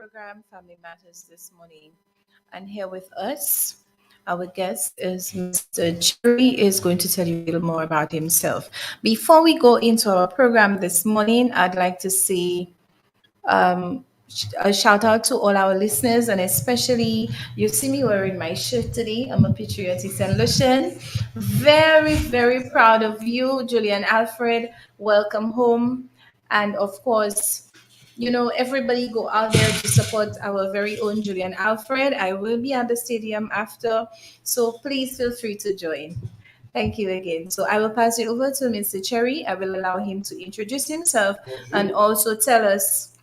program Family Matters this morning. And here with us, our guest is Mr. Jerry is going to tell you a little more about himself. Before we go into our program this morning, I'd like to say a shout out to all our listeners, and especially you see me wearing my shirt today. I'm a patriotic St. Lucian. Very, very proud of you, Julian Alfred. Welcome home. And of course, everybody go out there to support our very own Julian Alfred. I will be at the stadium after, so please feel free to join. Thank you again. So I will pass it over to Mr. Cherry. I will allow him to introduce himself and also tell us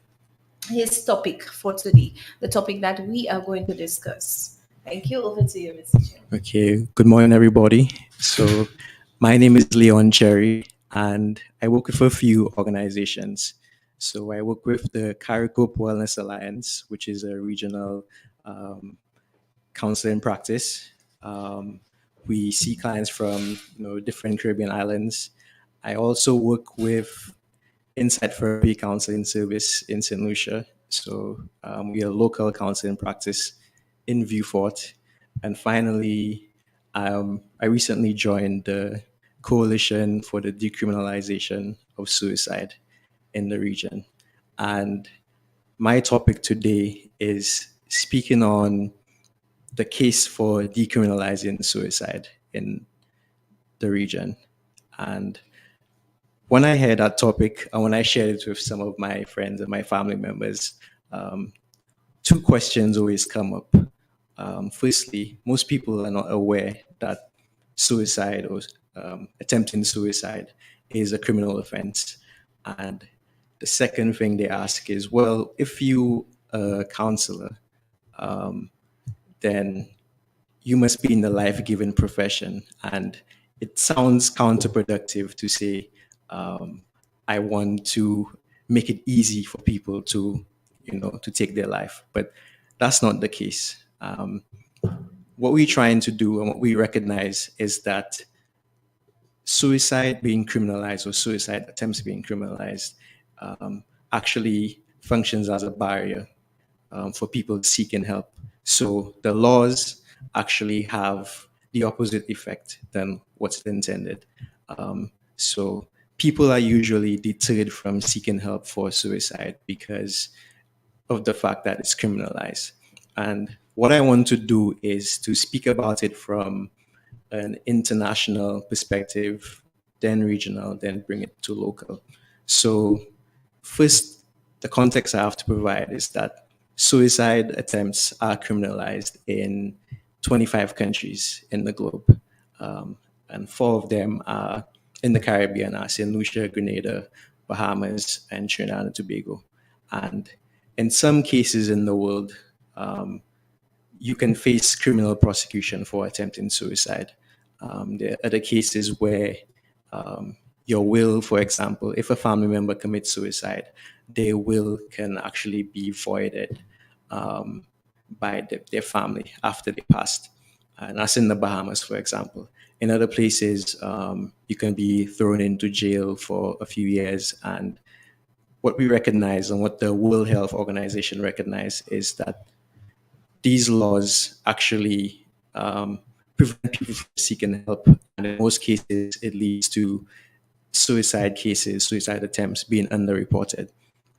his topic for today, the topic that we are going to discuss. Thank you. Over to you, Mr. Cherry. Okay, good morning, everybody. So, my name is Leon Cherry, and I work with a few organizations. So, I work with the Caricope Wellness Alliance, which is a regional um, counseling practice. Um, we see clients from different Caribbean islands. I also work with Insight Therapy Counseling Service in St. Lucia. So, we are a local counseling practice in Viewfort. And finally, I recently joined the Coalition for the Decriminalization of Suicide in the region. And my topic today is speaking on the case for decriminalizing suicide in the region. And when I heard that topic and when I shared it with some of my friends and my family members, um, two questions always come up. Firstly, most people are not aware that suicide or attempting suicide is a criminal offense. And the second thing they ask is, well, if you are a counselor, then you must be in the life-giving profession. And it sounds counterproductive to say, I want to make it easy for people to take their life. But that's not the case. What we're trying to do and what we recognize is that suicide being criminalized or suicide attempts being criminalized actually functions as a barrier for people seeking help. So the laws actually have the opposite effect than what's intended. So people are usually deterred from seeking help for suicide because of the fact that it's criminalized. And what I want to do is to speak about it from an international perspective, then regional, then bring it to local. So, first, the context I have to provide is that suicide attempts are criminalized in 25 countries in the globe. And four of them are in the Caribbean, are St. Lucia, Grenada, Bahamas, and Trinidad and Tobago. And in some cases in the world, you can face criminal prosecution for attempting suicide. There are other cases where your will, for example, if a family member commits suicide, their will can actually be voided by their family after they passed. And that's in the Bahamas, for example. In other places, you can be thrown into jail for a few years. And what we recognize and what the World Health Organization recognize is that these laws actually prevent people from seeking help. And in most cases, it leads to suicide cases, suicide attempts being underreported.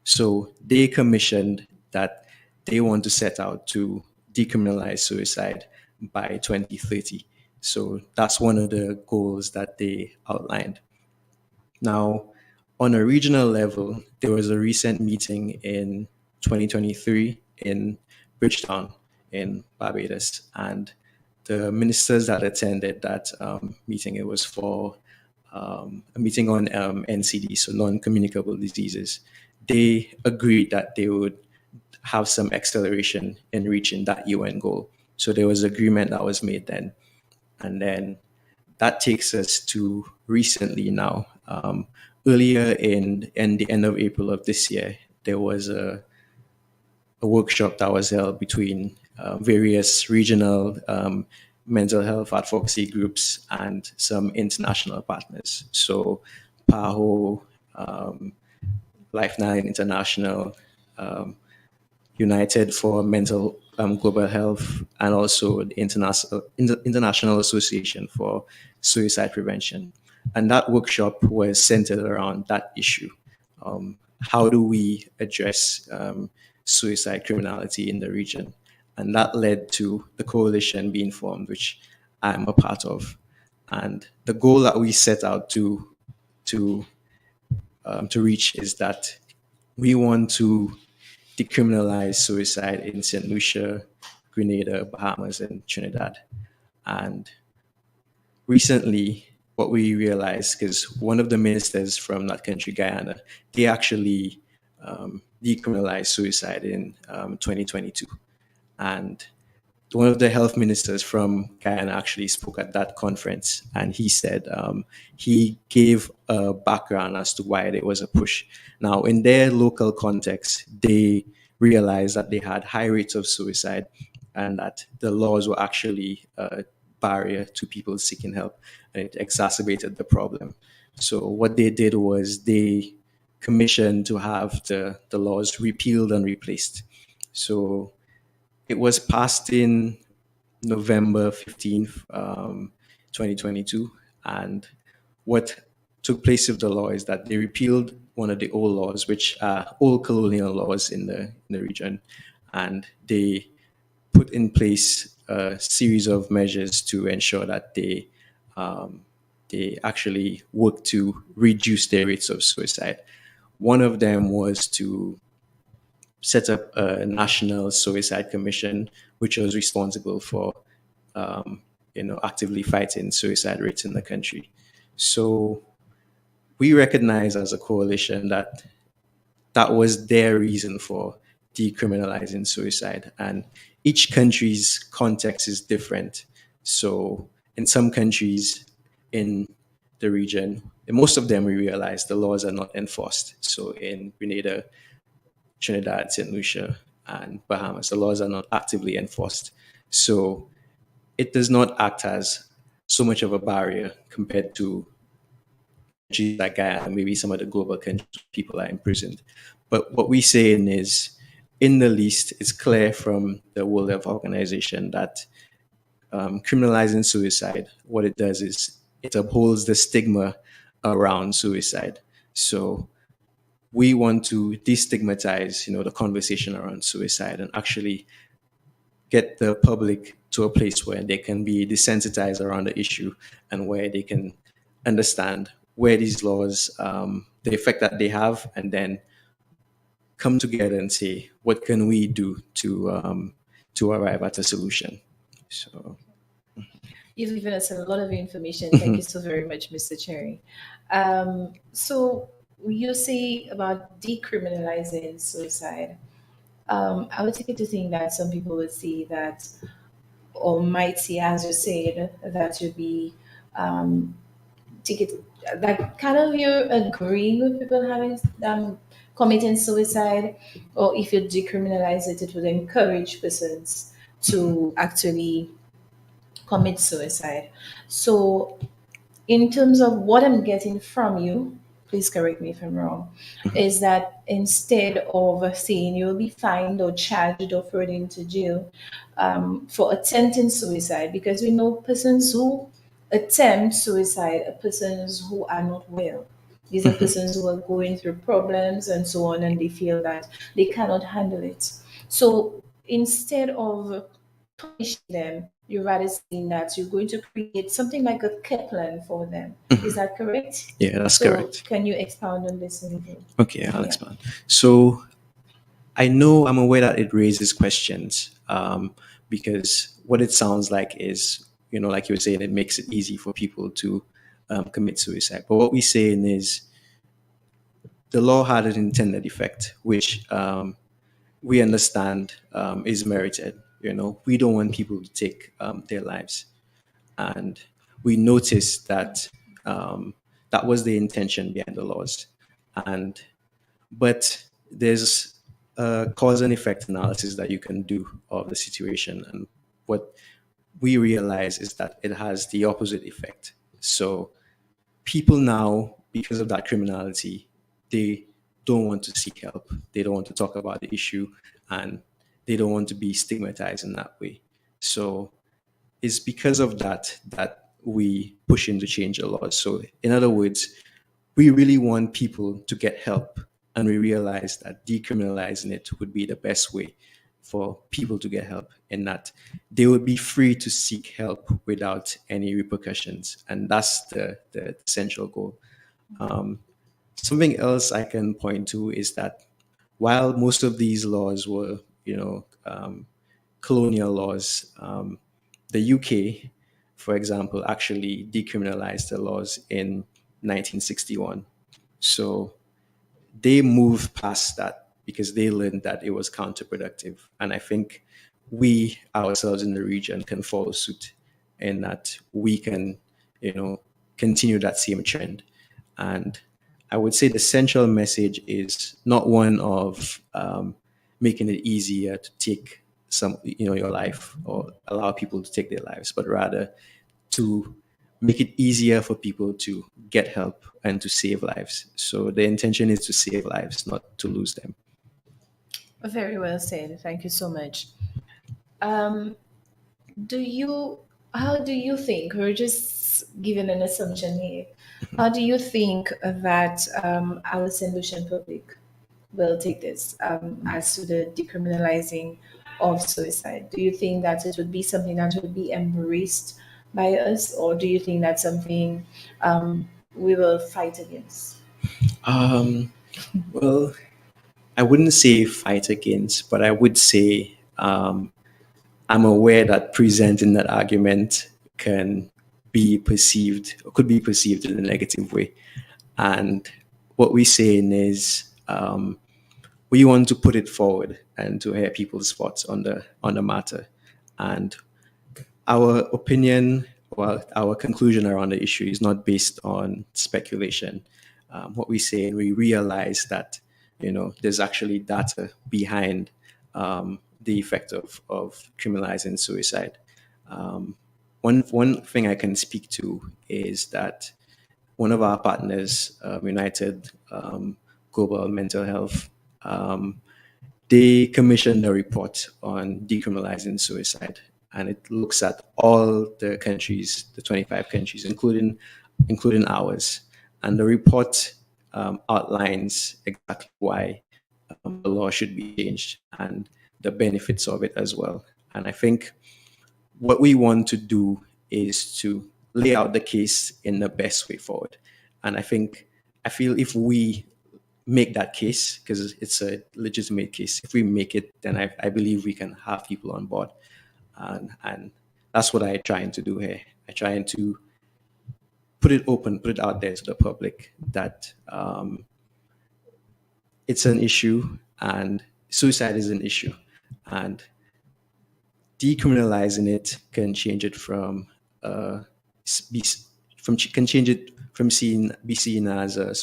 So they commissioned that they want to set out to decriminalize suicide by 2030. So that's one of the goals that they outlined. Now, on a regional level, there was a recent meeting in 2023 in Bridgetown in Barbados, and the ministers that attended that meeting, it was for a meeting on NCD, so non-communicable diseases. They agreed that they would have some acceleration in reaching that UN goal. So there was agreement that was made then. And then that takes us to recently now. Earlier in the end of April of this year, there was a workshop that was held between various regional mental health advocacy groups and some international partners. So PAHO, Life9 International, United for Mental Global Health, and also the International Association for Suicide Prevention. And that workshop was centered around that issue. How do we address suicide criminality in the region? And that led to the coalition being formed, which I'm a part of. And the goal that we set out to reach is that we want to decriminalize suicide in St. Lucia, Grenada, Bahamas, and Trinidad. And recently, what we realized, because one of the ministers from that country, Guyana, they actually decriminalized suicide in 2022. And one of the health ministers from Guyana actually spoke at that conference, and he said he gave a background as to why there was a push. Now, in their local context, they realized that they had high rates of suicide and that the laws were actually a barrier to people seeking help, and it exacerbated the problem. So what they did was they commissioned to have the laws repealed and replaced. So it was passed in November 15th, 2022. And what took place with the law is that they repealed one of the old laws, which are old colonial laws in the region. And they put in place a series of measures to ensure that they actually work to reduce their rates of suicide. One of them was to set up a national suicide commission, which was responsible for, actively fighting suicide rates in the country. So we recognize as a coalition that that was their reason for decriminalizing suicide, and each country's context is different. So in some countries in the region, in most of them, we realize the laws are not enforced. So in Grenada, Trinidad, St. Lucia, and Bahamas, the laws are not actively enforced. So it does not act as so much of a barrier compared to countries like Guyana, maybe some of the global countries where people are imprisoned. But what we're saying is, in the least, it's clear from the World Health Organization that criminalizing suicide, what it does is it upholds the stigma around suicide. So we want to destigmatize, the conversation around suicide and actually get the public to a place where they can be desensitized around the issue and where they can understand where these laws, the effect that they have, and then come together and say, what can we do to arrive at a solution? So You've given us a lot of information. Thank you so very much, Mr. Cherry. So you say about decriminalizing suicide. I would take it to think that some people would see that, or might see, as you said, that would be take it that kind of you're agreeing with people having committing suicide, or if you decriminalize it, it would encourage persons to actually commit suicide. So, in terms of what I'm getting from you, please correct me if I'm wrong, is that instead of saying you'll be fined or charged or thrown into jail for attempting suicide, because we know persons who attempt suicide are persons who are not well. These are persons who are going through problems and so on, and they feel that they cannot handle it. So instead of punish them, you're rather saying that you're going to create something like a care plan for them. Is that correct? yeah, that's So correct. can you expound on this a little? Okay, I'll Yeah. expand. So I'm aware that it raises questions because what it sounds like is, like you were saying, it makes it easy for people to commit suicide. But what we're saying is the law had an intended effect, which we understand is merited. We don't want people to take their lives, and we noticed that that was the intention behind the laws. And but there's a cause and effect analysis that you can do of the situation, and what we realize is that it has the opposite effect. So people now, because of that criminality, they don't want to seek help. They don't want to talk about the issue, and they don't want to be stigmatized in that way. So it's because of that that we push into change a lot. So in other words, we really want people to get help, and we realize that decriminalizing it would be the best way for people to get help, and that they would be free to seek help without any repercussions. And that's the central goal. Something else I can point to is that while most of these laws were, colonial laws, the UK, for example, actually decriminalized the laws in 1961. So they moved past that because they learned that it was counterproductive. And I think we ourselves in the region can follow suit, in that we can, continue that same trend. And I would say the central message is not one of making it easier to take your life, or allow people to take their lives, but rather to make it easier for people to get help and to save lives. So the intention is to save lives, not to lose them. Very well said. Thank you so much. Um, do you, how do you think, we're just giving an assumption here, how do you think that our St. Lucian public will take this as to the decriminalizing of suicide? Do you think that it would be something that would be embraced by us, or do you think that's something we will fight against? Um, well, I wouldn't say fight against, but I would say I'm aware that presenting that argument can be perceived, or could be perceived in a negative way. And what we're saying is, we want to put it forward and to hear people's thoughts on the matter. And our opinion, well, our conclusion around the issue is not based on speculation. What we say, and we realize that there's actually data behind the effect of criminalizing suicide. One thing I can speak to is that one of our partners, United Global Mental Health, they commissioned a report on decriminalizing suicide, and it looks at all the countries, the 25 countries, including ours. And the report outlines exactly why the law should be changed and the benefits of it as well. And I think what we want to do is to lay out the case in the best way forward. And I feel if we make that case, because it's a legitimate case, if we make it, then I believe we can have people on board. And that's what I'm trying to do here. I'm trying to put it open, put it out there to the public that it's an issue, and suicide is an issue. And decriminalizing it can change it from be, from can change it from be seen as a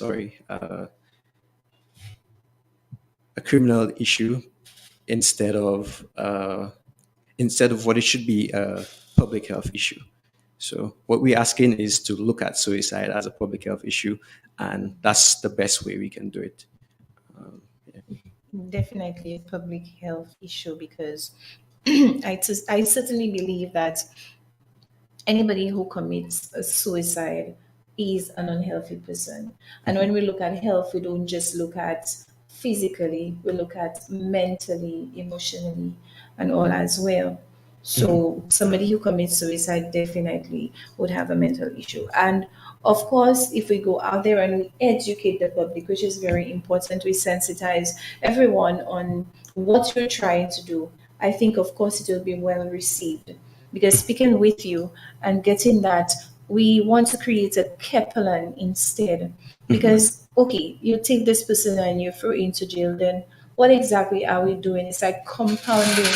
criminal issue, instead of what it should be, a public health issue. So what we're asking is to look at suicide as a public health issue, and that's the best way we can do it. Definitely a public health issue, because I certainly believe that anybody who commits a suicide is an unhealthy person. And when we look at health, we don't just look at physically, we look at mentally, emotionally, and all as well. So somebody who commits suicide definitely would have a mental issue. And of course, if we go out there and we educate the public, which is very important, we sensitize everyone on what you're trying to do, I think, of course, it will be well received. Because speaking with you and getting that, we want to create a Kepler instead. Because, okay, you take this person and you throw into jail, then what exactly are we doing? It's like compounding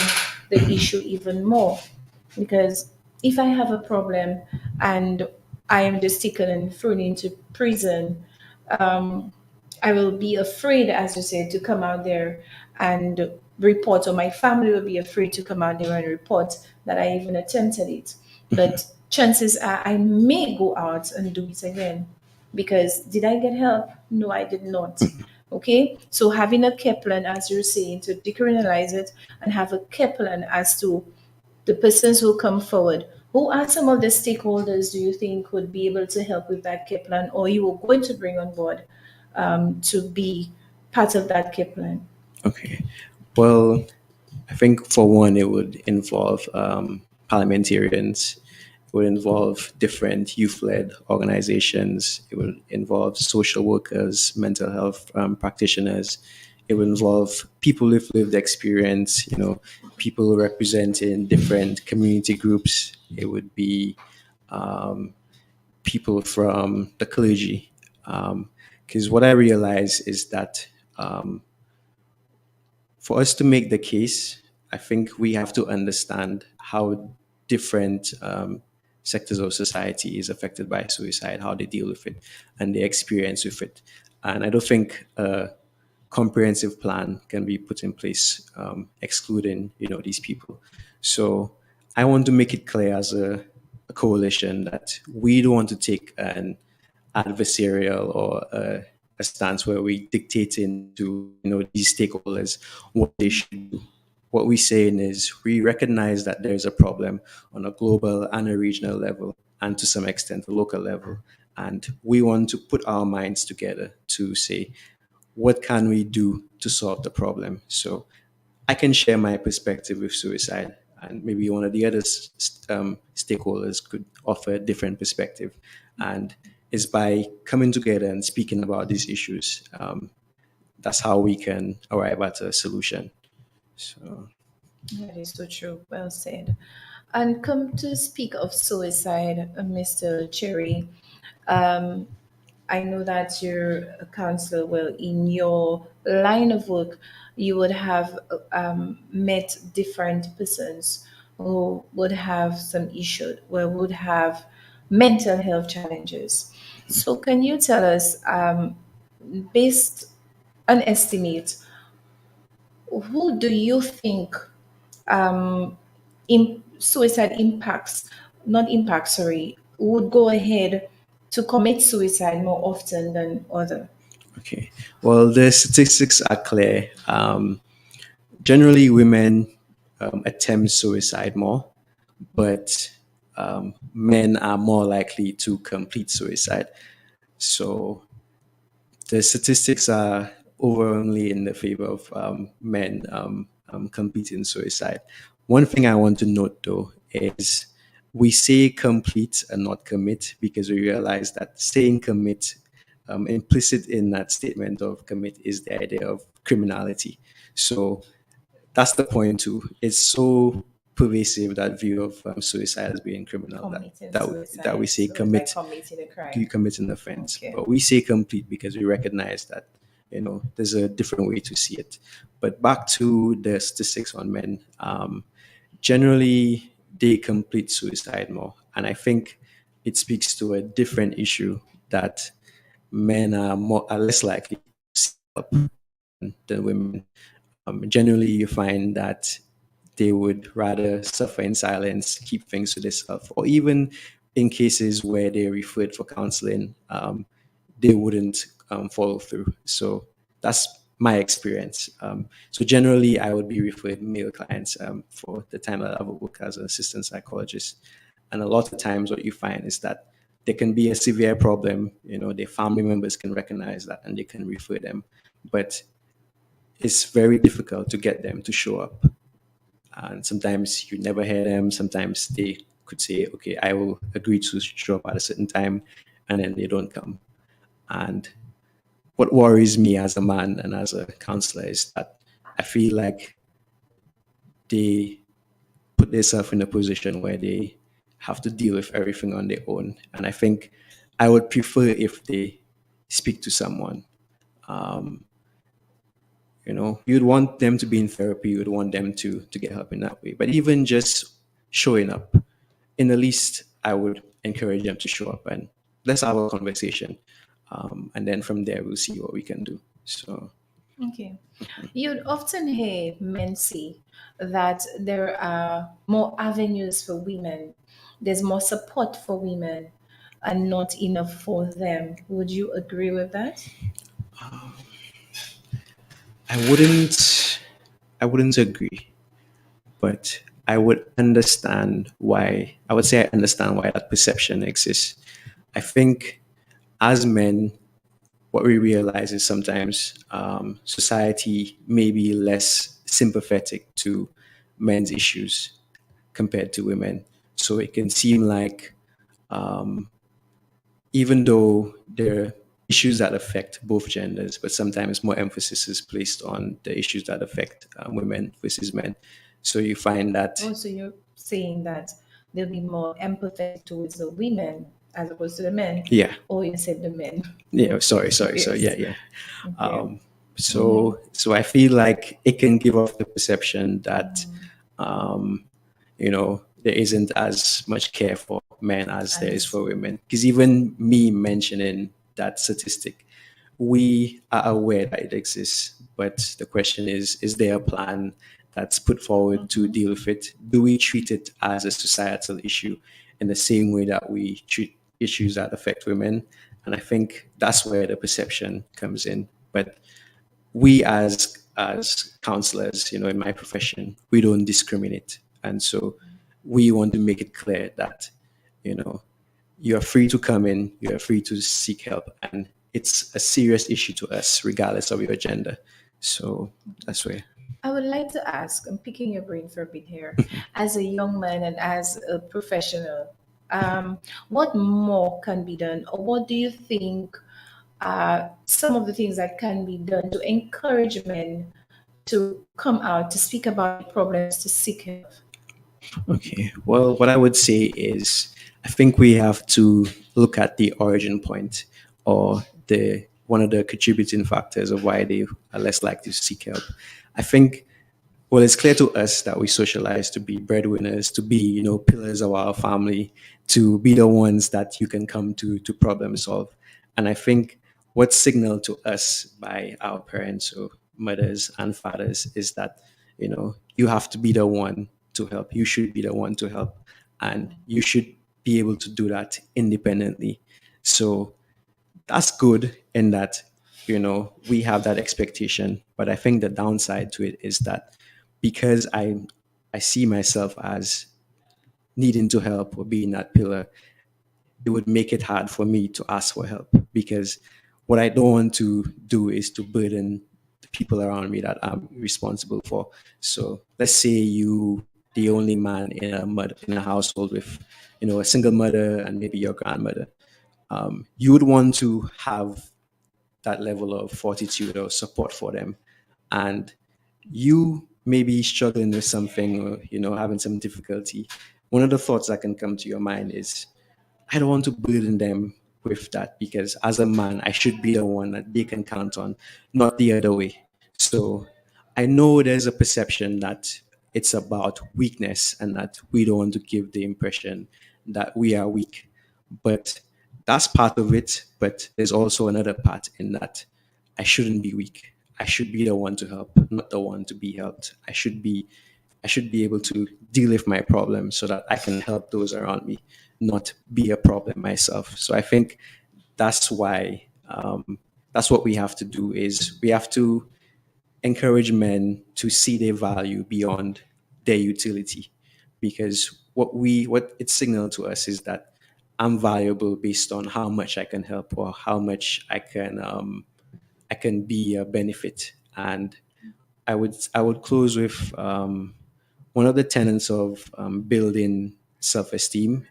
the issue even more. Because if I have a problem and I am just taken and thrown into prison, I will be afraid, as you said, to come out there and report, or my family will be afraid to come out there and report that I even attempted it. But chances are I may go out and do it again, because did I get help? No, I did not. Okay, so having a care plan, as you're saying, to decriminalize it and have a care plan as to the persons who come forward. Who are some of the stakeholders do you think would be able to help with that care plan, or you are going to bring on board to be part of that care plan? Okay. Well, I think for one, it would involve parliamentarians. It would involve different youth-led organizations. It would involve social workers, mental health practitioners. It would involve people with lived experience. People representing different community groups. It would be people from the clergy. Because what I realize is that for us to make the case, I think we have to understand how different sectors of society is affected by suicide, how they deal with it, and their experience with it. And I don't think a comprehensive plan can be put in place excluding these people. So I want to make it clear as a coalition that we don't want to take an adversarial or a stance where we dictate into these stakeholders what they should do. What we're saying is we recognize that there's a problem on a global and a regional level, and to some extent a local level, and we want to put our minds together to say what can we do to solve the problem. So I can share my perspective with suicide, and maybe one of the other stakeholders could offer a different perspective. And it's by coming together and speaking about these issues, that's how we can arrive at a solution. So, That is so true. Well said. And come to speak of suicide, Mr. Cherry. Um, I know that you're a counselor. Well, in your line of work, you would have met different persons who would have some issue, or would have mental health challenges. So, can you tell us, based an estimate, who do you think suicide impacts, not impacts, sorry, would go ahead to commit suicide more often than other? okay. Well, the statistics are clear. Generally, women attempt suicide more, but men are more likely to complete suicide. So the statistics are overwhelmingly in the favor of men completing suicide. One thing I want to note though is we say complete and not commit because we realize that saying commit, implicit in that statement of commit is the idea of criminality. So that's the point too. It's so pervasive, that view of suicide as being criminal, that Committing that we suicide. say So it's like commit, committing a you crime. commit an offense. Okay. But we say complete because we recognize that there's a different way to see it. But back to the statistics on men, generally they complete suicide more, and I think it speaks to a different issue, that men are less likely to seek help than women. Generally, you find that they would rather suffer in silence, keep things to themselves, or even in cases where they're referred for counseling, they wouldn't follow through. So that's my experience. So generally, I would be referring male clients for the time that I would work as an assistant psychologist. And a lot of times, what you find is that there can be a severe problem. Their family members can recognize that and they can refer them, but it's very difficult to get them to show up. And sometimes you never hear them. Sometimes they could say, okay, I will agree to show up at a certain time, and then they don't come. And what worries me as a man and as a counselor is that I feel like they put themselves in a position where they have to deal with everything on their own. And I think I would prefer if they speak to someone. You'd want them to be in therapy, you'd want them to get help in that way. But even just showing up, in the least, I would encourage them to show up and let's have a conversation. And then from there, we'll see what we can do. So, Okay. You'd often hear men say that there are more avenues for women, there's more support for women, and not enough for them. Would you agree with that? I wouldn't I wouldn't agree, but I would understand why. I would say I understand why that perception exists. I think as men, what we realize is sometimes society may be less sympathetic to men's issues compared to women. So it can seem like even though there are issues that affect both genders, but sometimes more emphasis is placed on the issues that affect women versus men. So you find that, Also, you're saying that they'll be more empathetic towards the women as opposed to the men. yeah, Or you said the men. yeah, sorry. So Yes. yeah. Okay. So I feel like it can give off the perception that there isn't as much care for men as there is for women. Because even me mentioning that statistic, we are aware that it exists, but the question is there a plan that's put forward to deal with it? Do we treat it as a societal issue in the same way that we treat issues that affect women? And I think that's where the perception comes in. But we as counselors, in my profession, we don't discriminate. And so we want to make it clear that, you know, you're free to come in, you're free to seek help, and it's a serious issue to us, regardless of your gender. So that's where. I would like to ask, I'm picking your brain for a bit here, as a young man and as a professional, what more can be done, or what do you think are some of the things that can be done to encourage men to come out, to speak about their problems, to seek help? Okay. Well, what I would say is I think we have to look at the origin point or the one of the contributing factors of why they are less likely to seek help. I think well, it's clear to us that we socialize to be breadwinners, to be, pillars of our family, to be the ones that you can come to problem solve. And I think what's signaled to us by our parents or mothers and fathers is that, you have to be the one to help. You should be the one to help. And you should be able to do that independently. So that's good in that we have that expectation, but I think the downside to it is that because I see myself as needing to help or being that pillar, it would make it hard for me to ask for help, because what I don't want to do is to burden the people around me that I'm responsible for. So let's say you the only man in a household with a single mother and maybe your grandmother. You would want to have that level of fortitude or support for them. And you may be struggling with something or, having some difficulty. One of the thoughts that can come to your mind is, I don't want to burden them with that, because as a man, I should be the one that they can count on, not the other way. So I know there's a perception that it's about weakness and that we don't want to give the impression that we are weak. But that's part of it. But there's also another part in that I shouldn't be weak. I should be the one to help, not the one to be helped. I should be able to deal with my problem so that I can help those around me, not be a problem myself. So I think that's why that's what we have to do is we have to encourage men to see their value beyond their utility, because what it signaled to us is that I'm valuable based on how much I can help or how much I can be a benefit. And I would close with one of the tenets of building self-esteem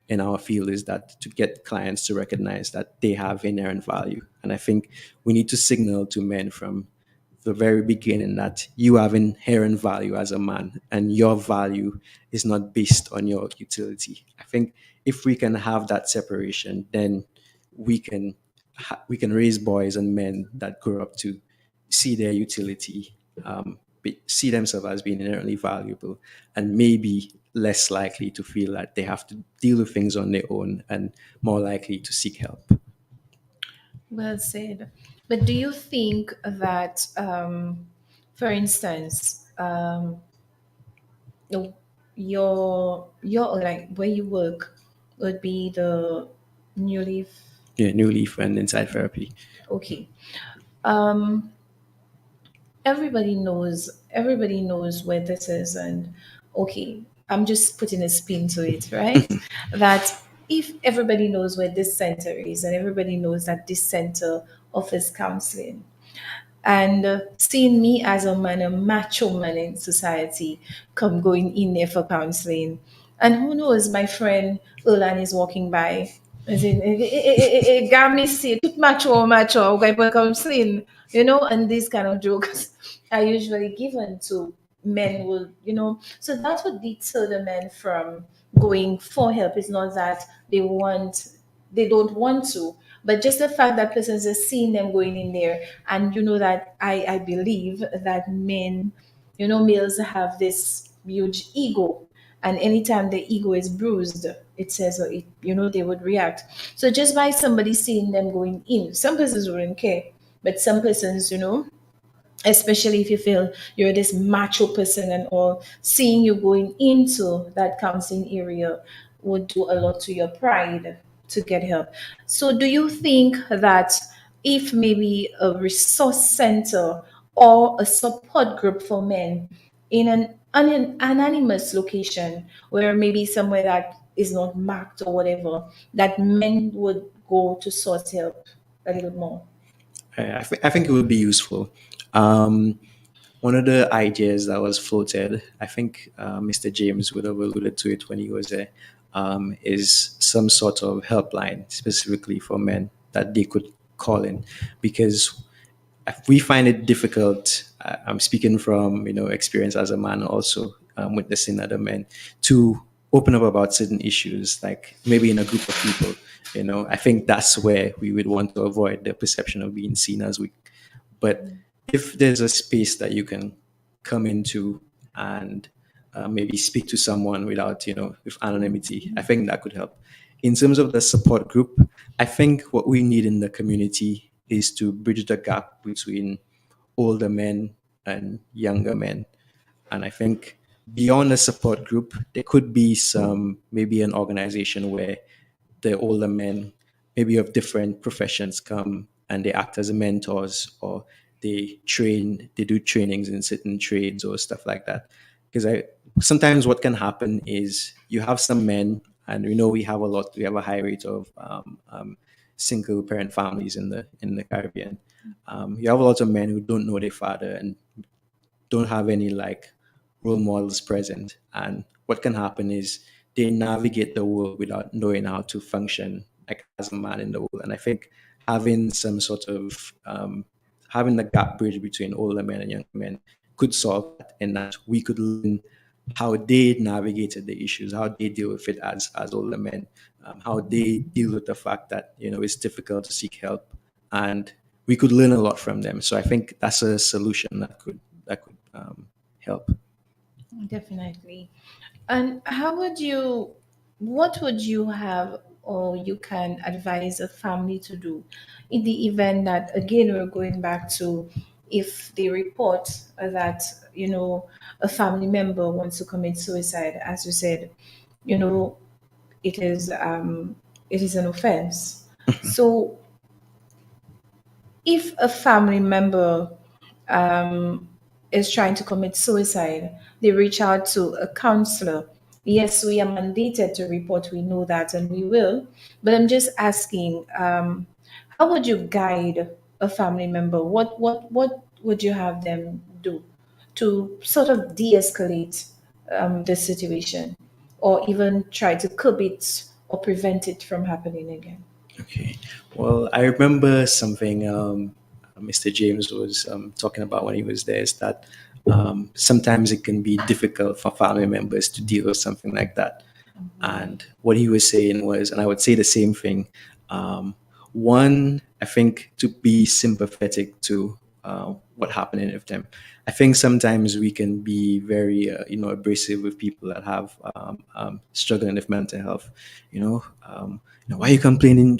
in our field is that to get clients to recognize that they have inherent value. And I think we need to signal to men from the very beginning that you have inherent value as a man and your value is not based on your utility. I think if we can have that separation, then we can we can raise boys and men that grow up to see their utility, see themselves as being inherently valuable, and maybe less likely to feel that they have to deal with things on their own and more likely to seek help. Well said. But do you think that, for instance, the- your like where you work would be the new leaf? Yeah, New Leaf and Inside Therapy. Okay. Um, everybody knows where this is, and okay, I'm just putting a spin to it, right? That if everybody knows where this center is and everybody knows that this center offers counseling, and seeing me as a man, a macho man in society, come going in there for counseling. And who knows, my friend Ulan is walking by. As in, Gami say, tut macho, okay, for counseling, and these kind of jokes are usually given to men will, so that's what deter the men from going for help. It's not that they don't want to, but just the fact that persons are seeing them going in there, and that I believe that males have this huge ego, and anytime the ego is bruised, it says they would react. So just by somebody seeing them going in, some persons wouldn't care, but some persons, especially if you feel you're this macho person and all, seeing you going into that counseling area would do a lot to your pride to get help. So, do you think that if maybe a resource center or a support group for men in an anonymous location, where maybe somewhere that is not marked or whatever, that men would go to source help a little more? I think it would be useful. Um, One of the ideas that was floated, I think Mr. James would have alluded to it when he was there, is some sort of helpline specifically for men that they could call in, because we find it difficult. I'm speaking from experience as a man, also witnessing other men to open up about certain issues, like maybe in a group of people. I think that's where we would want to avoid the perception of being seen as weak. But if there's a space that you can come into and maybe speak to someone without, with anonymity, I think that could help. In terms of the support group, I think what we need in the community is to bridge the gap between older men and younger men. And I think beyond a support group, there could be maybe an organization where the older men, maybe of different professions, come and they act as mentors, or they do trainings in certain trades or stuff like that. Because sometimes what can happen is you have some men, and we have a high rate of single parent families in the Caribbean. You have a lot of men who don't know their father and don't have any like role models present. And what can happen is they navigate the world without knowing how to function like as a man in the world. And I think having some sort of having the gap bridge between older men and younger men could solve that, in that we could learn how they navigated the issues, how they deal with it as older men, how they deal with the fact that it's difficult to seek help, and we could learn a lot from them. So I think that's a solution that could help. Definitely. And what would you have or you can advise a family to do in the event that, again, we're going back to, if they report that, a family member wants to commit suicide, as you said, you know, it is, it is an offense. So if a family member is trying to commit suicide, they reach out to a counselor. Yes, we are mandated to report, we know that, and we will. But I'm just asking, how would you guide a family member? What would you have them do to sort of de-escalate the situation, or even try to curb it or prevent it from happening again? Okay. Well, I remember something Mr. James was talking about when he was there, is that sometimes it can be difficult for family members to deal with something like that. And what he was saying was, and I would say the same thing. Um, One, I think to be sympathetic to what happening with them. I think sometimes we can be very, abrasive with people that have struggling with mental health. Why are you complaining?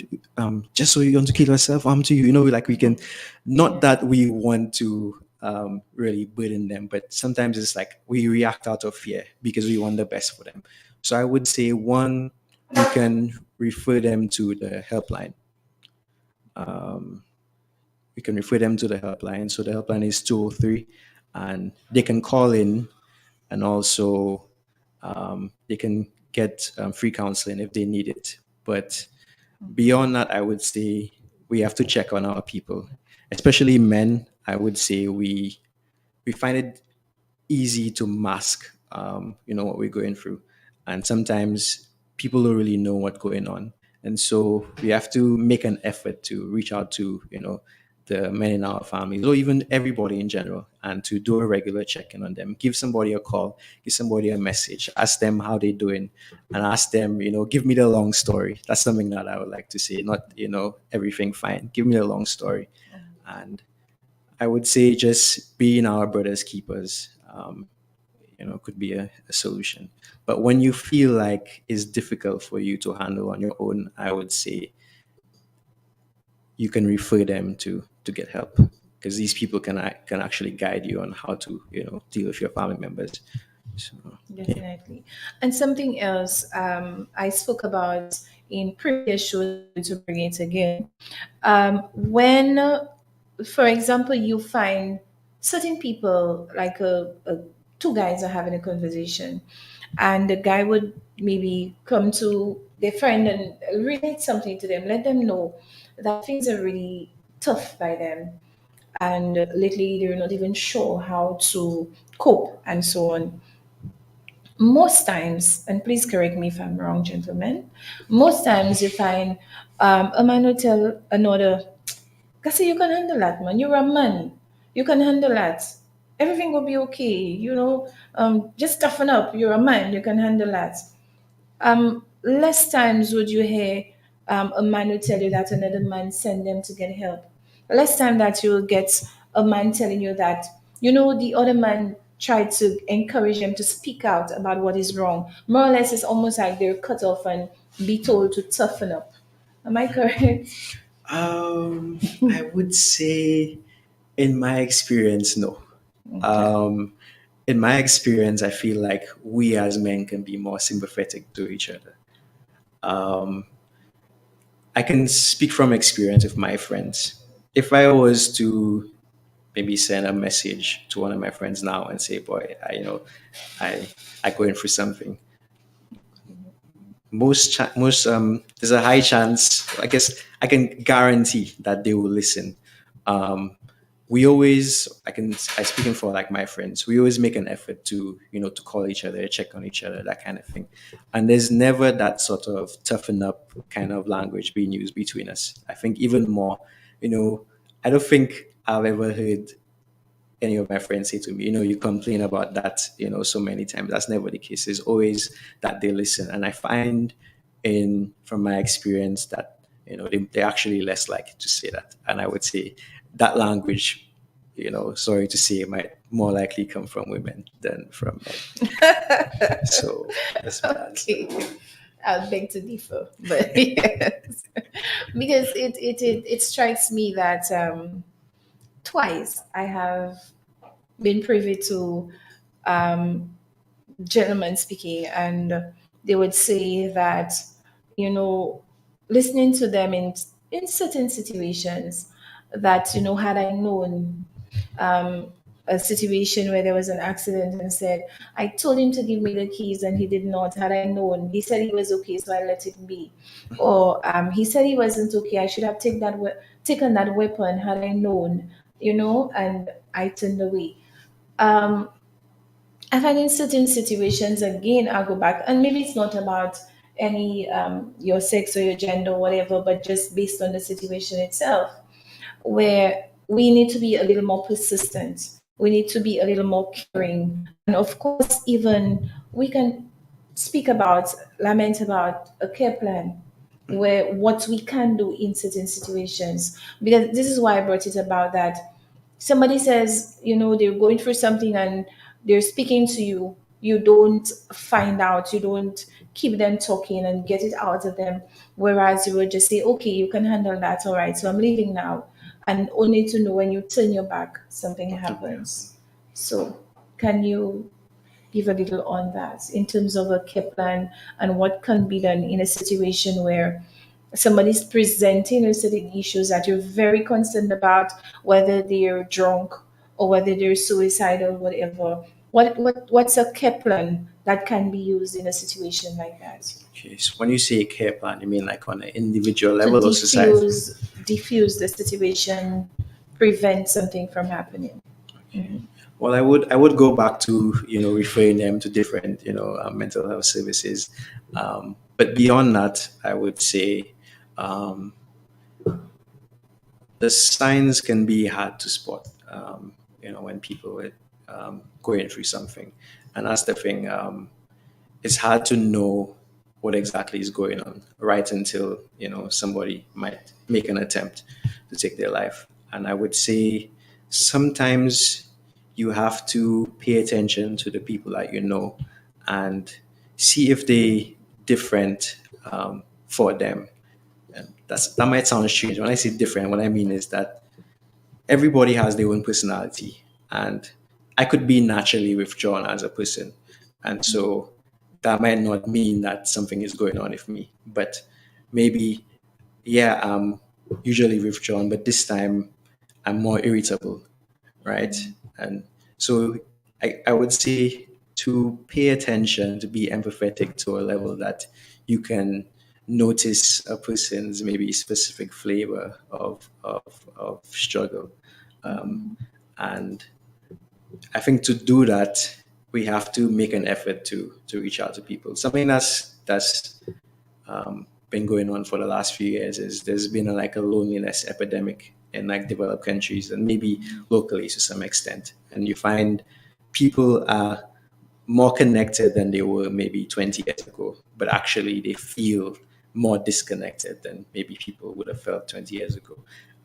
Just so you want to kill yourself? To you. Like we can, not that we want to really burden them, but sometimes it's like we react out of fear because we want the best for them. So I would say, one, you can refer them to the helpline. we can refer them to the helpline. So the helpline is 203, and they can call in, and also they can get free counseling if they need it. But beyond that, I would say we have to check on our people, especially men. I would say we find it easy to mask, what we're going through, and sometimes people don't really know what's going on, and so we have to make an effort to reach out to, the men in our families or even everybody in general, and to do a regular check-in on them. Give somebody a call, give somebody a message, ask them how they're doing, and ask them, give me the long story. That's something that I would like to say, not everything fine. Give me the long story. And I would say just being our brother's keepers, could be a solution. But when you feel like it's difficult for you to handle on your own, I would say you can refer them to get help, because these people can actually guide you on how to deal with your family members. So yeah. Definitely. And something else I spoke about in previous shows to bring it again. When, for example, you find certain people, like two guys are having a conversation, and the guy would maybe come to their friend and relate something to them, let them know that things are really tough by them, and lately they're not even sure how to cope and so on. Most times, and please correct me if I'm wrong, gentlemen, most times you find a man will tell another, Kasi, you can handle that, man. You're a man. You can handle that. Everything will be okay. Just toughen up. You're a man. You can handle that. Less times would you hear a man who tell you that another man send them to get help. Less time that you'll get a man telling you that, the other man tried to encourage them to speak out about what is wrong. More or less, it's almost like they're cut off and be told to toughen up. Am I correct? I would say, in my experience, no. In my experience, I feel like we as men can be more sympathetic to each other. I can speak from experience with my friends. If I was to maybe send a message to one of my friends now and say, "Boy, I going through something," there's a high chance. I guess I can guarantee that they will listen. We always, I speaking for like my friends, we always make an effort to to call each other, check on each other, that kind of thing, and there's never that sort of toughen up kind of language being used between us. I think even more, I don't think I've ever heard any of my friends say to me, you complain about that, so many times. That's never the case. It's always that they listen. And I find from my experience that, they're actually less likely to say that. And I would say that language, sorry to say, might more likely come from women than from men. So that's my answer. Okay. I'll beg to differ, but yes, because it strikes me that twice I have been privy to gentlemen speaking, and they would say that, you know, listening to them in certain situations, that, had I known a situation where there was an accident and said, I told him to give me the keys and he did not. Had I known, he said he was okay, so I let it be. Or he said he wasn't okay. I should have taken that weapon had I known, and I turned away. Um, I find in certain situations, again, I'll go back, and maybe it's not about any your sex or your gender or whatever, but just based on the situation itself, where we need to be a little more persistent. We need to be a little more caring. And of course, even we can lament about a care plan, where what we can do in certain situations. Because this is why I brought it about that somebody says, they're going through something and they're speaking to you. You don't find out, you don't keep them talking and get it out of them. Whereas you would just say, okay, you can handle that. All right, so I'm leaving now. And only to know when you turn your back, something happens. So, can you give a little on that in terms of a care plan and what can be done in a situation where somebody's presenting with certain issues that you're very concerned about, whether they're drunk or whether they're suicidal, whatever. What's a care plan that can be used in a situation like that Okay, so when you say care plan, you mean like on an individual to level or society? diffuse the situation, prevent something from happening? Well, I would go back to referring them to different mental health services, but beyond that, I would say um, the signs can be hard to spot. When people are going through something, and that's the thing. It's hard to know what exactly is going on right until somebody might make an attempt to take their life. And I would say sometimes you have to pay attention to the people that you know and see if they different for them. And that might sound strange. When I say different, what I mean is that everybody has their own personality, and I could be naturally withdrawn as a person, and so that might not mean that something is going on with me, but maybe, yeah, I'm usually withdrawn, but this time I'm more irritable, right? And so I would say to pay attention, to be empathetic to a level that you can notice a person's maybe specific flavor of struggle. And I think to do that, we have to make an effort to reach out to people. Something that's been going on for the last few years is there's been like a loneliness epidemic in like developed countries and maybe locally to some extent. And you find people are more connected than they were maybe 20 years ago, but actually they feel more disconnected than maybe people would have felt 20 years ago.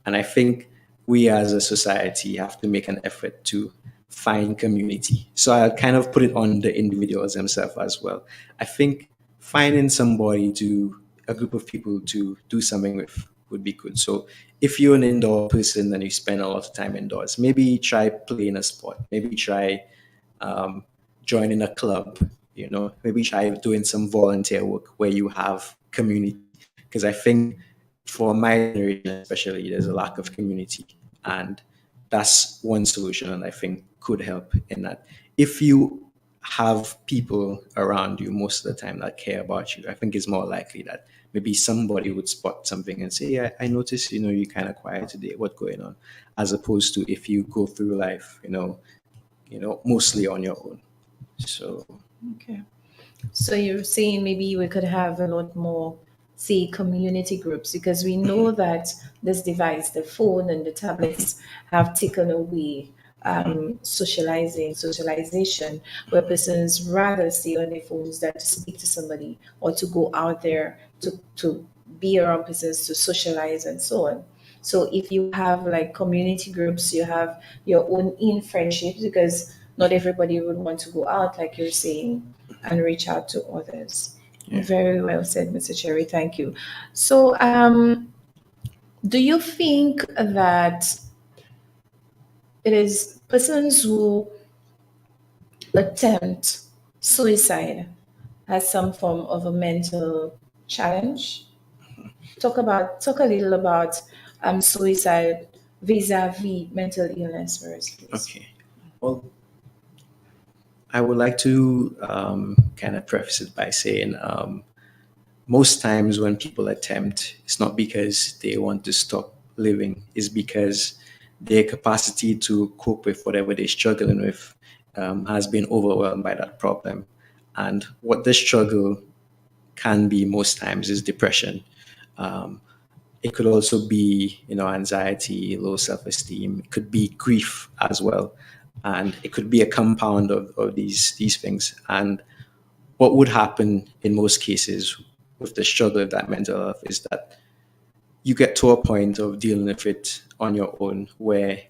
And I think we as a society have to make an effort to find community. So I kind of put it on the individuals themselves as well. I think finding somebody to a group of people to do something with would be good. So if you're an indoor person and you spend a lot of time indoors, maybe try playing a sport. Maybe try um, joining a club. Maybe try doing some volunteer work where you have community. Because I think for my generation, especially, there's a lack of community, and that's one solution, and I think could help in that. If you have people around you most of the time that care about you, I think it's more likely that maybe somebody would spot something and say, "Yeah, I noticed, you're kind of quiet today. What's going on?" As opposed to if you go through life, mostly on your own. So Okay. So you're saying maybe we could have a lot more, say, community groups, because we know that this device, the phone and the tablets, have taken away socialization, where persons rather stay on their phones than to speak to somebody or to go out there to be around persons, to socialize and so on. So if you have like community groups, you have your own in friendships, because not everybody would want to go out, like you're saying, and reach out to others. yeah. Very well said, Mr. Cherry. Thank you. So, do you think that it is persons who attempt suicide as some form of a mental challenge? Talk a little about suicide vis-a-vis mental illness for us, please. Okay. Well, I would like to kind of preface it by saying most times when people attempt, it's not because they want to stop living, it's because their capacity to cope with whatever they're struggling with has been overwhelmed by that problem. And what the struggle can be most times is depression. Um, it could also be, anxiety, low self-esteem. It could be grief as well, and it could be a compound of these things. And what would happen in most cases with the struggle of that mental health is that you get to a point of dealing with it on your own where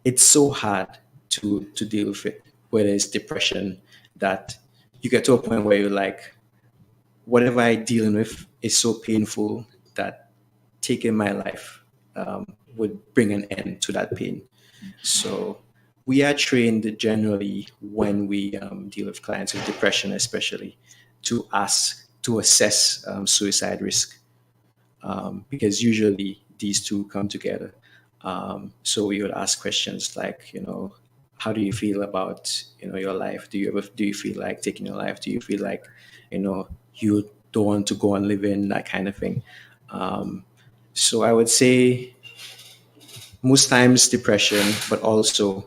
it's so hard to deal with it, whether it's depression, that you get to a point where you're like, whatever I'm dealing with is so painful that taking my life would bring an end to that pain. So we are trained generally when we deal with clients with depression, especially, to assess suicide risk. because usually these two come together. So we would ask questions like, how do you feel about, your life? Do you feel like taking your life? Do you feel like, you don't want to go on living, that kind of thing? So I would say most times depression, but also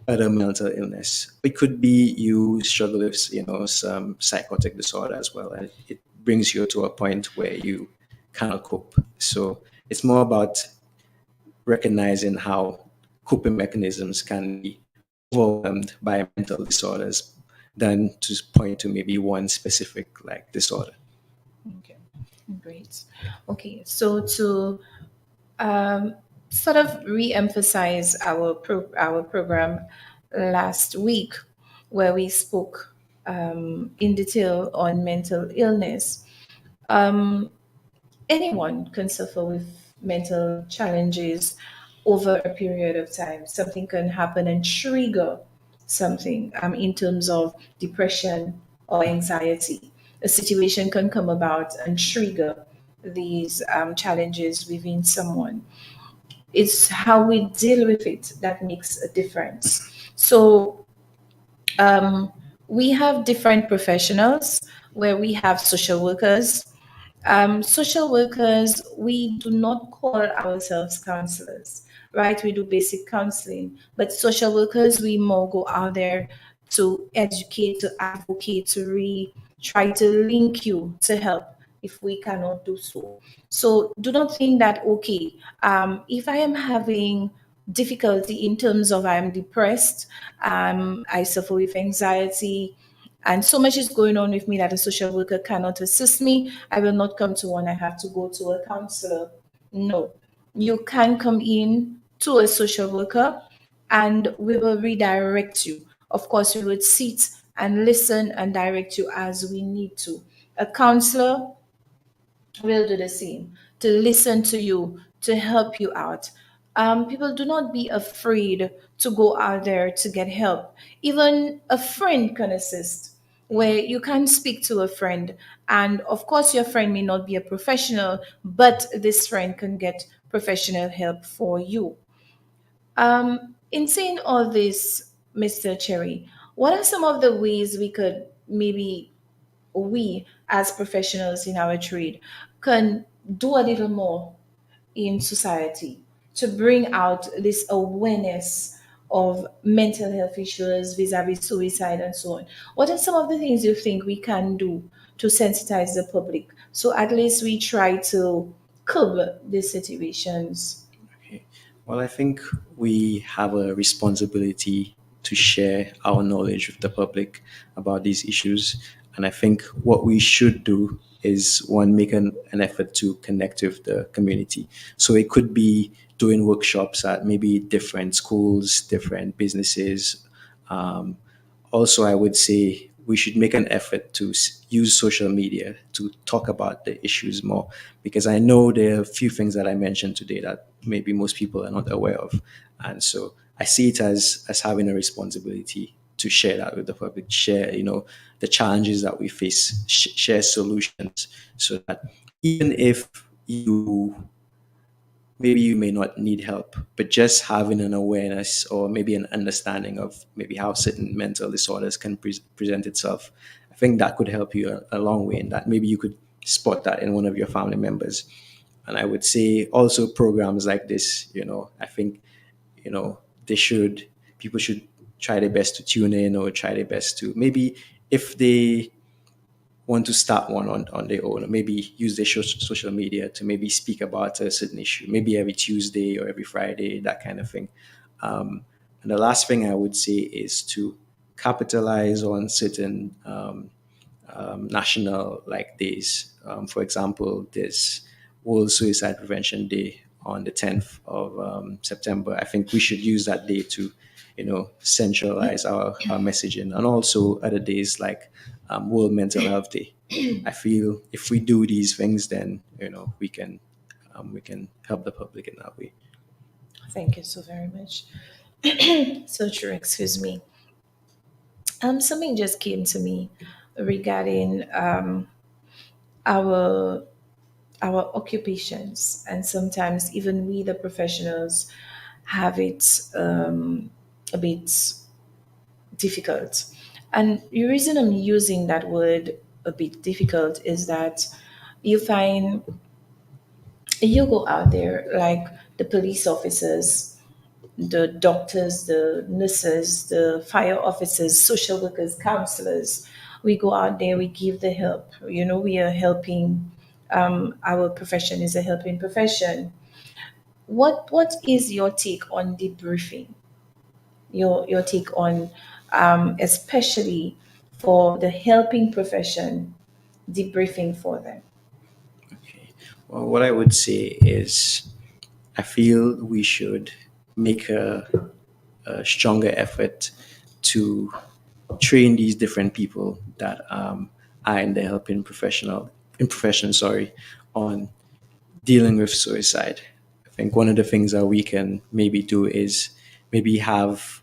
other mental illness. It could be you struggle with, some psychotic disorder as well, and it brings you to a point where you cannot cope. So it's more about recognizing how coping mechanisms can be overwhelmed by mental disorders than to point to maybe one specific like disorder. Okay, great. Okay, so to um, sort of re-emphasize our program last week, where we spoke in detail on mental illness. Um, Anyone can suffer with mental challenges over a period of time. Something can happen and trigger something in terms of depression or anxiety. A situation can come about and trigger these challenges within someone. It's how we deal with it that makes a difference. So, um, we have different professionals where we have social workers. Social workers, we do not call ourselves counselors, right? We do basic counseling, but social workers, we more go out there to educate, to advocate, to try to link you to help if we cannot do so. So do not think that, okay, if I am having difficulty in terms of I'm depressed, I suffer with anxiety, and so much is going on with me that a social worker cannot assist me, I will not come to one, I have to go to a counselor. No, you can come in to a social worker and we will redirect you. Of course, we would sit and listen and direct you as we need to. A counselor will do the same, to listen to you, to help you out. People, do not be afraid to go out there to get help. Even a friend can assist, where you can speak to a friend. And of course, your friend may not be a professional, but this friend can get professional help for you. In saying all this, Mr. Cherry, what are some of the ways we could maybe, we as professionals in our trade can do a little more in society to bring out this awareness of mental health issues vis-a-vis suicide and so on? What are some of the things you think we can do to sensitize the public so at least we try to curb these situations? Okay. Well, I think we have a responsibility to share our knowledge with the public about these issues. And I think what we should do is one, make an effort to connect with the community. So it could be doing workshops at maybe different schools, different businesses, also, I would say we should make an effort to use social media to talk about the issues more, because I know there are a few things that I mentioned today that maybe most people are not aware of. And so I see it as having a responsibility to share that with the public, share, the challenges that we face, share solutions, so that even if you maybe you may not need help, but just having an awareness or maybe an understanding of maybe how certain mental disorders can present itself, I think that could help you a long way in that. Maybe you could spot that in one of your family members. And I would say also programs like this, I think, they should, people should try their best to tune in or try their best to maybe, if they want to start one on their own, or maybe use their social media to maybe speak about a certain issue, maybe every Tuesday or every Friday, that kind of thing. And the last thing I would say is to capitalize on certain national like days. For example, there's World Suicide Prevention Day on the 10th of September. I think we should use that day to, centralize our messaging, and also other days like World Mental Health Day. I feel if we do these things, then we can help the public in that way. Thank you so very much. So true, excuse me. Something just came to me regarding our our occupations, and sometimes even we, the professionals, have it a bit difficult. And the reason I'm using that word a bit difficult is that you find you go out there like the police officers, the doctors, the nurses, the fire officers, social workers, counselors. We go out there, we give the help. You know, we are helping. Our profession is a helping profession. What is your take on debriefing? Your take on, especially for the helping profession, debriefing for them. Okay. Well, what I would say is I feel we should make a stronger effort to train these different people that are in the helping profession, sorry, on dealing with suicide. I think one of the things that we can maybe do is maybe have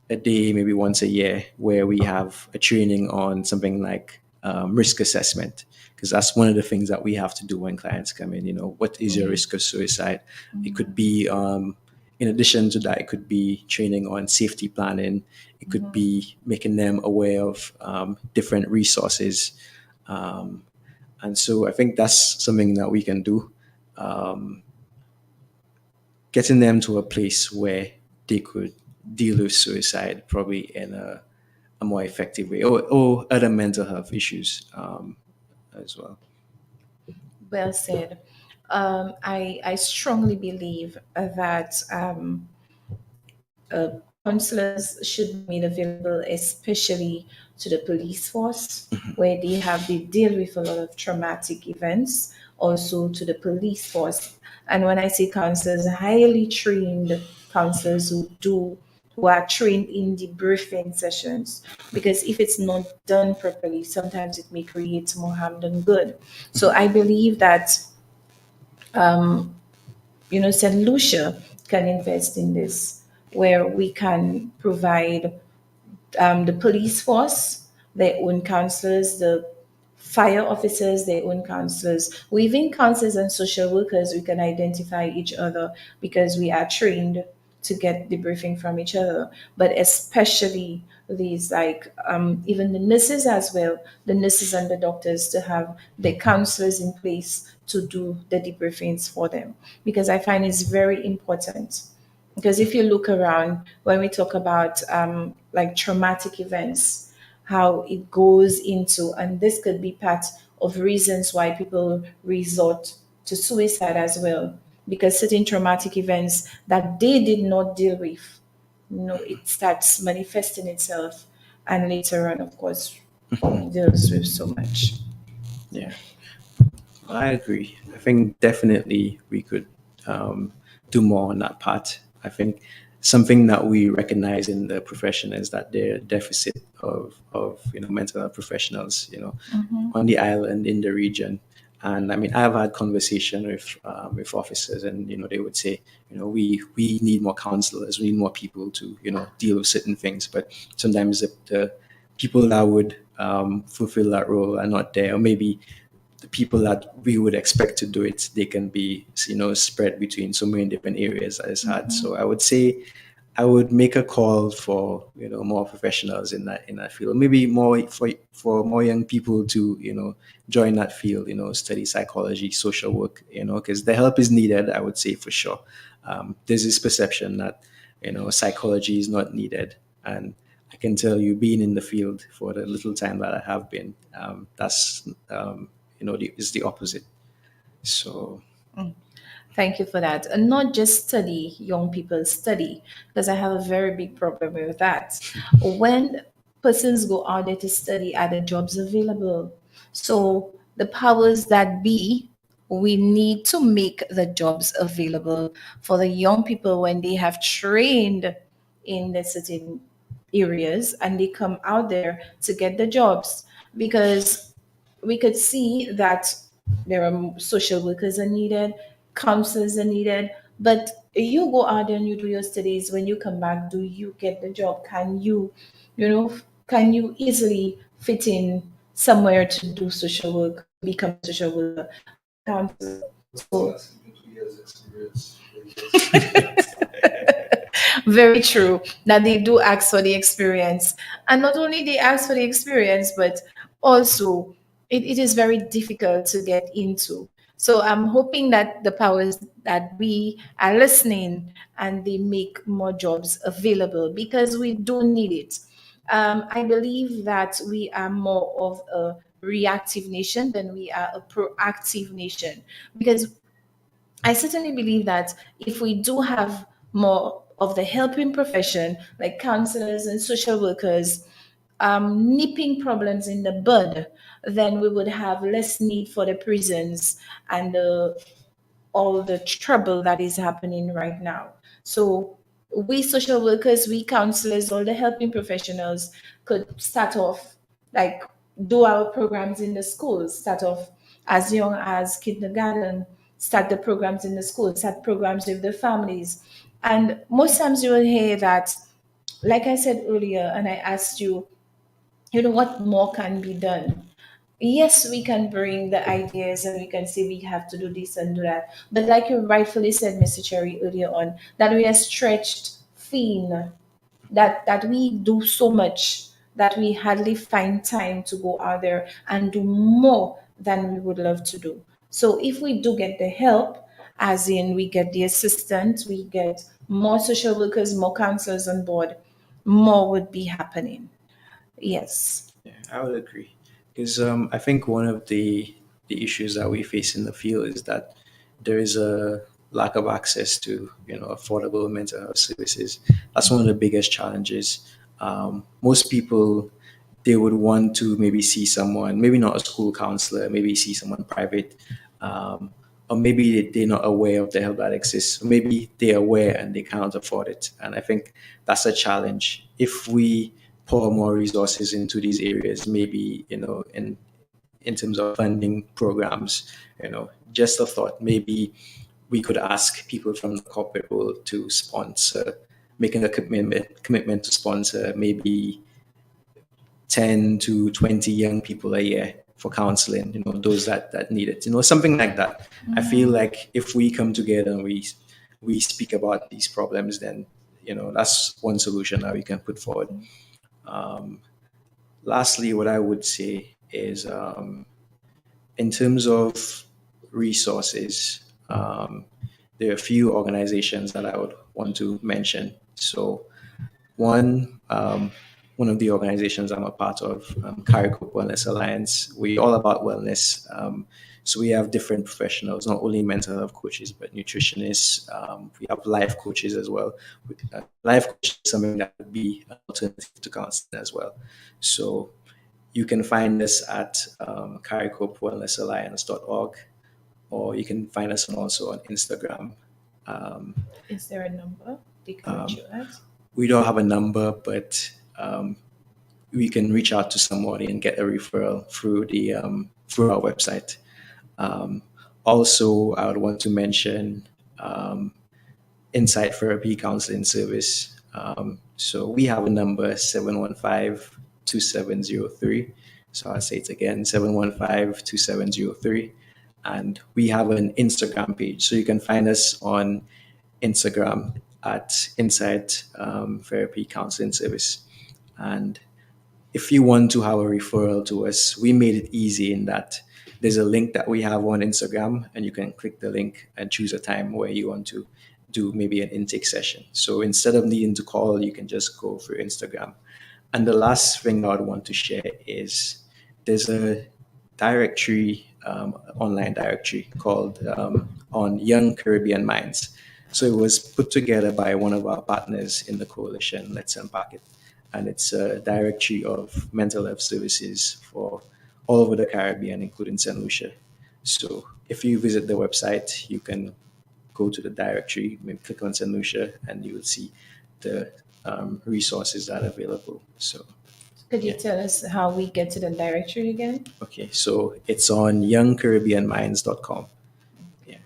a day, maybe once a year, where we have a training on something like risk assessment, because that's one of the things that we have to do when clients come in. You know, what is your risk of suicide? It could be, in addition to that, it could be training on safety planning. It could be making them aware of different resources. Um, and so I think that's something that we can do. Um, Getting them to a place where they could deal with suicide probably in a more effective way, or other mental health issues as well. Well said. I strongly believe that counselors should be made available, especially to the police force, where they deal with a lot of traumatic events. Also to the police force, and when I say counselors, highly trained counselors who are trained in debriefing sessions, because if it's not done properly, sometimes it may create more harm than good. So I believe that St. Lucia can invest in this, where we can provide the police force their own counselors, the fire officers their own counselors. Within counselors and social workers, we can identify each other because we are trained to get the briefing from each other. But especially these, like even the nurses as well, the nurses and the doctors, to have the counselors in place to do the debriefings for them, because I find it's very important. Because if you look around, when we talk about like traumatic events, how it goes into, and this could be part of reasons why people resort to suicide as well, because certain traumatic events that they did not deal with, it starts manifesting itself, and later on, of course, deals with so much. Yeah, I agree. I think definitely we could um, do more on that part. I think something that we recognize in the profession is that there are deficit of mental health professionals, on the island, in the region. And I mean, I've had conversation with officers, and they would say, we need more counselors, we need more people to deal with certain things. But sometimes the people that would fulfill that role are not there, or maybe the people that we would expect to do it, they can be spread between so many different areas that it's hard. So I would say I would make a call for more professionals in that field, maybe more for more young people to join that field, study psychology, social work, because the help is needed. I would say for sure. There's this perception that psychology is not needed, and I can tell you, being in the field for the little time that I have been, that's is the opposite. So Thank you for that. And not just study, young people study, because I have a very big problem with that. When persons go out there to study, are the jobs available? So the powers that be, we need to make the jobs available for the young people when they have trained in the certain areas and they come out there to get the jobs, because we could see that there are social workers are needed, counselors are needed, but you go out there and you do your studies. When you come back, do you get the job? You know, can you easily fit in somewhere to do social work, become a social worker? counselor. So very true that they do ask for the experience. And not only they ask for the experience, but also it is very difficult to get into. So I'm hoping that the powers that we are listening and they make more jobs available because we do need it. I believe that we are more of a reactive nation than we are a proactive nation because I certainly believe that if we do have more of the helping profession, like counselors and social workers, nipping problems in the bud, then we would have less need for the prisons and all the trouble that is happening right now. So we social workers, we counselors, all the helping professionals could start off like do our programs in the schools, start off as young as kindergarten, start the programs in the schools, start programs with the families. And most times you will hear that, like I said earlier, and I asked you, what more can be done? Yes, we can bring the ideas and we can say we have to do this and do that. But like you rightfully said, Mr. Cherry, earlier on, that we are stretched thin, that we do so much that we hardly find time to go out there and do more than we would love to do. So if we do get the help, as in we get the assistant, we get more social workers, more counselors on board, more would be happening. Yes. Yeah, I would agree. Because I think one of the issues that we face in the field is that there is a lack of access to affordable mental health services. That's one of the biggest challenges. Most people, they would want to maybe see someone, maybe not a school counselor, maybe see someone private, um, or maybe they're not aware of the help that exists. Or maybe they're aware and they can't afford it. And I think that's a challenge. If we pour more resources into these areas, maybe in terms of funding programs, just a thought. Maybe we could ask people from the corporate world to sponsor, making a commitment to sponsor maybe 10 to 20 young people a year for counseling, those that need it, something like that. I feel like if we come together and we speak about these problems, then that's one solution that we can put forward. um, Lastly, what I would say is, in terms of resources, there are a few organizations that I would want to mention. So one, one of the organizations I'm a part of, CARICOP Wellness Alliance, we're all about wellness. So we have different professionals, not only mental health coaches, but nutritionists. We have life coaches as well. Life coach is something that would be an alternative to counseling as well. So you can find us at caricopewellnessalliance.org, or you can find us also on Instagram. Um, Is there a number they can reach you at? we don't have a number, but we can reach out to somebody and get a referral through our website. Um, Also, I would want to mention Insight Therapy Counseling Service. So we have a number 715-2703. So I'll say it again, 715-2703. And we have an Instagram page. So you can find us on Instagram at Insight Therapy Counseling Service. And if you want to have a referral to us, we made it easy in that there's a link that we have on Instagram, and you can click the link and choose a time where you want to do maybe an intake session. So instead of needing to call, you can just go through Instagram. And the last thing I would want to share is there's a directory, online directory called On Young Caribbean Minds. So it was put together by one of our partners in the coalition, Let's Unpack It. And it's a directory of mental health services for all over the Caribbean, including St. Lucia. So if you visit the website, you can go to the directory, maybe click on St. Lucia, and you will see the resources that are available. So, Could you tell us how we get to the directory again? okay, so it's on youngcaribbeanminds.com. Yeah.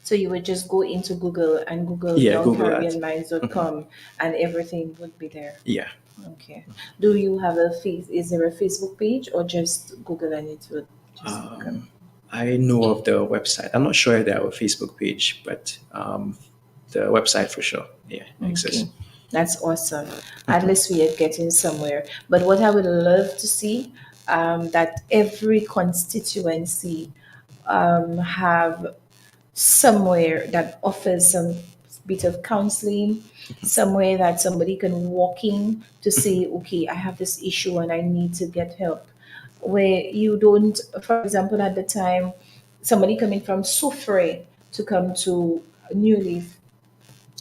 So you would just go into Google and Google Yeah, Google that. youngcaribbeanminds.com and everything would be there. Yeah. Okay. Do you have is there a Facebook page or just Google and it would just come? I know of the website. I'm not sure if they have a Facebook page, but the website for sure. Yeah, exists. Okay, that's awesome. At least we are getting somewhere. But what I would love to see, that every constituency have somewhere that offers some bit of counseling, somewhere that somebody can walk in to say, okay, I have this issue and I need to get help. Where you don't, for example, at the time, somebody coming from Soufre to come to New Leaf,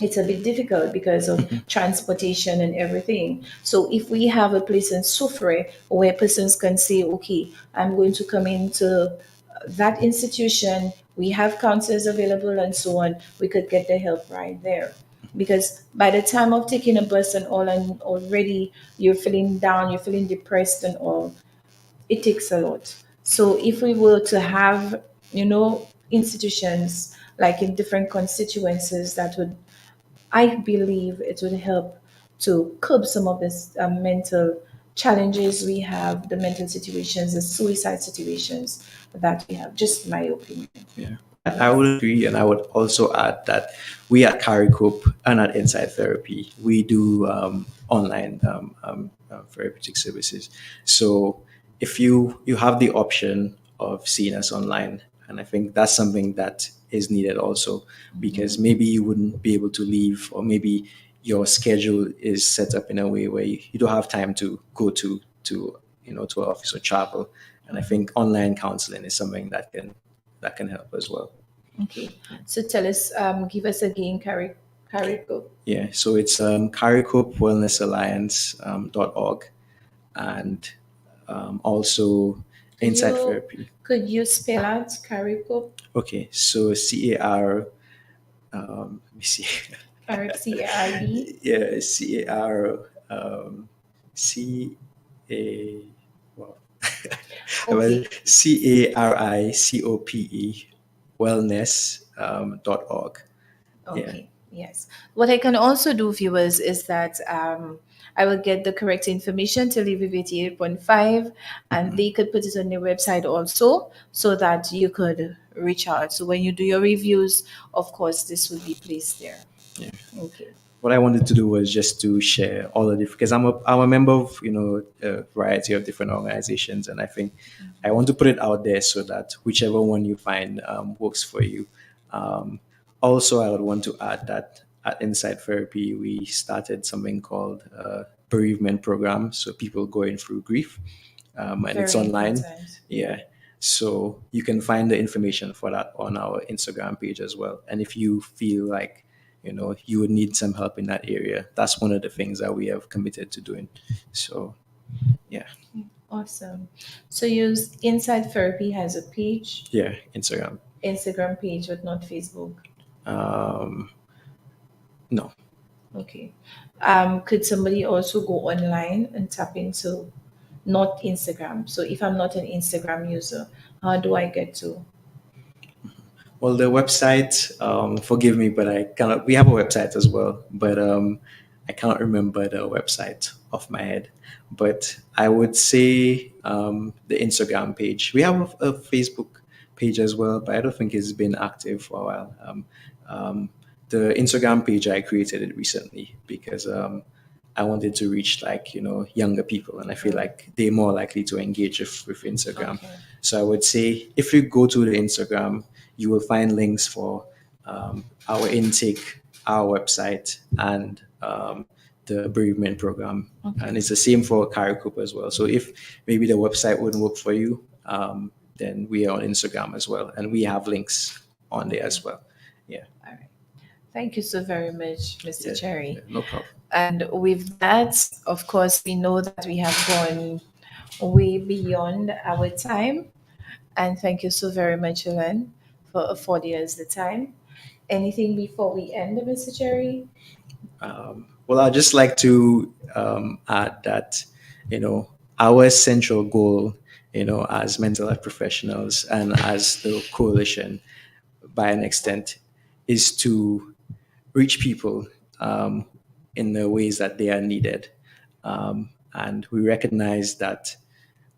it's a bit difficult because of transportation and everything. So if we have a place in Soufre where persons can say, okay, I'm going to come into that institution, we have counselors available and so on, we could get the help right there. Because by the time of taking a bus and all, and already you're feeling down, you're feeling depressed and all, it takes a lot. So if we were to have, institutions like in different constituencies, that would, I believe it would help to curb some of this mental challenges we have, the mental situations, the suicide situations that we have. Just my opinion. Yeah, I would agree, and I would also add that we at CariCope and at Inside Therapy, we do online therapeutic services. So if you have the option of seeing us online, and I think that's something that is needed also, because maybe you wouldn't be able to leave, or maybe your schedule is set up in a way where you don't have time to go to an office or travel. And I think online counseling is something that can help as well. Okay. So tell us, give us again, Carico. Yeah, so it's CariCope Wellness Alliance .org, and also Could Inside you Therapy. could you spell out Carico? Okay, so CAR, let me see. CARE. Yeah, CAR, C A, well, well, Okay. CARICOPE Wellness .org. Yeah. Okay, yes. What I can also do, viewers, is that I will get the correct information to Live with 88.5, and they could put it on their website also, so that you could reach out. So when you do your reviews, of course, this will be placed there. Yeah. Okay. What I wanted to do was just to share all the different, because I'm a member of a variety of different organizations, and I think I want to put it out there so that whichever one you find works for you. Um, Also, I would want to add that at Inside Therapy we started something called bereavement program, so people going through grief, and it's Very online. important. Yeah. So you can find the information for that on our Instagram page as well. And if you feel like you would need some help in that area, that's one of the things that we have committed to doing. So yeah, Awesome. So use Inside Therapy has a page, yeah, Instagram. Instagram page, but not Facebook. Um, no, Okay. Could somebody also go online and tap into not Instagram? So if I'm not an Instagram user, how do I get to? well, the website. Forgive me, but I cannot. We have a website as well, but I cannot remember the website off my head. But I would say the Instagram page. We have a Facebook page as well, but I don't think it's been active for a while. Um, the Instagram page, I created it recently because I wanted to reach like younger people, and I feel like they're more likely to engage with Instagram. Okay. So I would say if you go to the Instagram, you will find links for our intake, our website, and the bereavement program. Okay. And it's the same for CariCoop as well. So if maybe the website wouldn't work for you, then we are on Instagram as well, and we have links on there as well. Yeah. All right. Thank you so very much, Mr. Yeah, Cherry. no problem. And with that, of course, we know that we have gone way beyond our time. And thank you so very much, Ellen, for affording us the time. Anything before we end, Mr. Cherry? Well, I'd just like to add that, our central goal, as mental health professionals and as the coalition, by an extent, is to reach people in the ways that they are needed. And we recognize that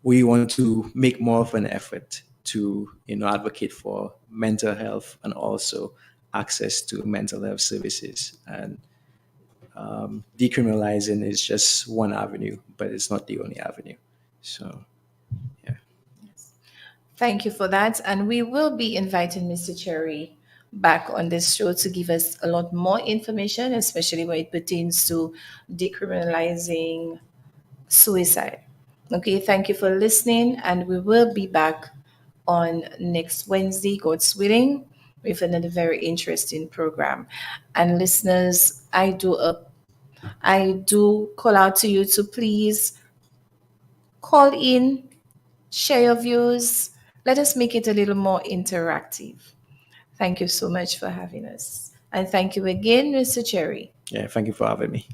we want to make more of an effort to advocate for mental health and also access to mental health services. And decriminalizing is just one avenue, but it's not the only avenue. So, yeah. Thank you for that. And we will be inviting Mr. Cherry back on this show to give us a lot more information, especially when it pertains to decriminalizing suicide. Okay, thank you for listening, and we will be back on next Wednesday, God's willing, with another very interesting program. And listeners, I do call out to you to please call in, share your views. Let us make it a little more interactive. Thank you so much for having us. And thank you again, Mr. Cherry. Yeah, thank you for having me.